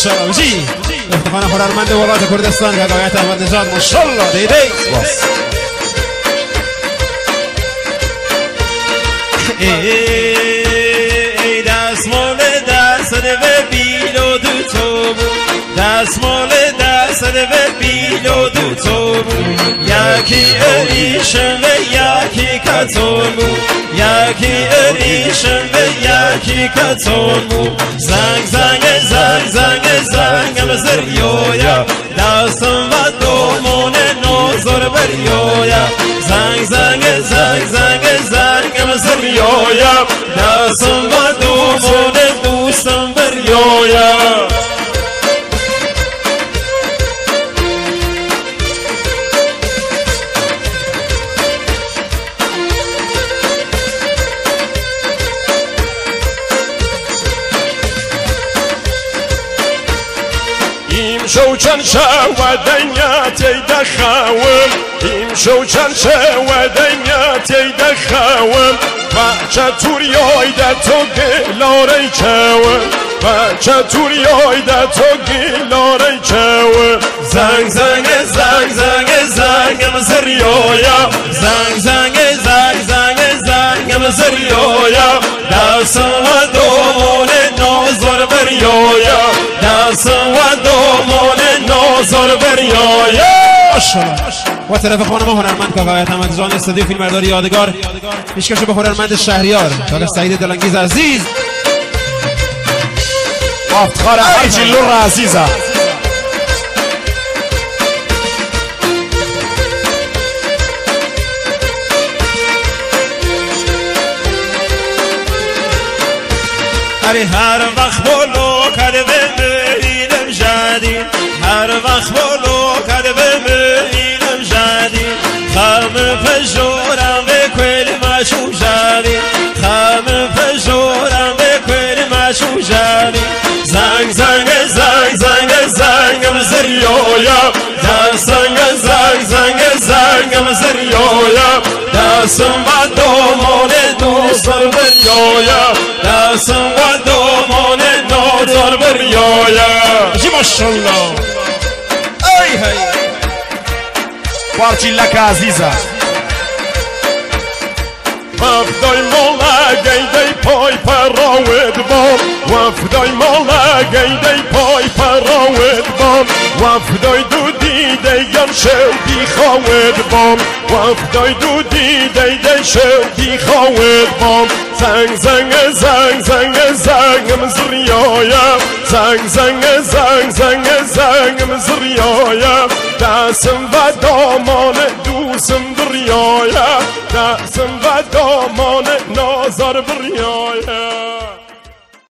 ماشاءالله جی افتخار هنرمند ولایت کردستان حکایت احمد نژاد ماشاءالله دیدی ای دستمال دست و بیلو دو تو دستمال دست و بیلو دو تو یکی ایشن و یکی کتون یکی ایشن و یکی کتون زنگ زنگ زنگ زنگ زنگ مزریویا دستم و دومون نوزر بریویا زنگ زنگ زنگ زنگ زنگ مزریویا دستم و دومون دوستم بریویا شو چند دنیا تیده خوام این شو چند دنیا تیده خوام بچه توریای ده تو گلاره چوام بچه توریای ده تو گلاره چوام زنگ زنگ زنگ زنگ زنگ مزریویا زنگ زنگ زنگ زنگ زنگ مزریویا دستم و دومون نوزر بریویا دستم و دومون نوزر بریویا و طرف خانم هنرمند کاغایت احمد جان استودیو فیلمبرداری یادگار پیشکش به هنرمند شهریار کاغ سعید دلانگیز عزیز و افتخار حاجی لور عزیزه هر وقت بولو کرده بمیرم جدید هر وقت بولو کرده بمیرم جدید خم پشورم به کل مشو جدید خم پشورم به کل مشو جدید زنگ زنگ زنگ زنگ زنگ مزریویا دستنگ زنگ زنگ زنگ مزریویا دستم و دومون دوستر بریویا دستم و دومون نوزر بریویا جی ماشاءالله ای هی پارچی لک عزیزه وفدای مولا گیدی پای پراود بام وفدای مولا گیدی پای پراود بام وفدای دو دیده یم شوکی خواود بام وفدای دو دیده شوکی خواود بام زنگ زنگ زنگ زنگ زنگ مزریایا زنگ زنگ زنگ زنگ زنگ مزریایا دستم و دامان دوستم دریایا دستم و دامان نازار بریایا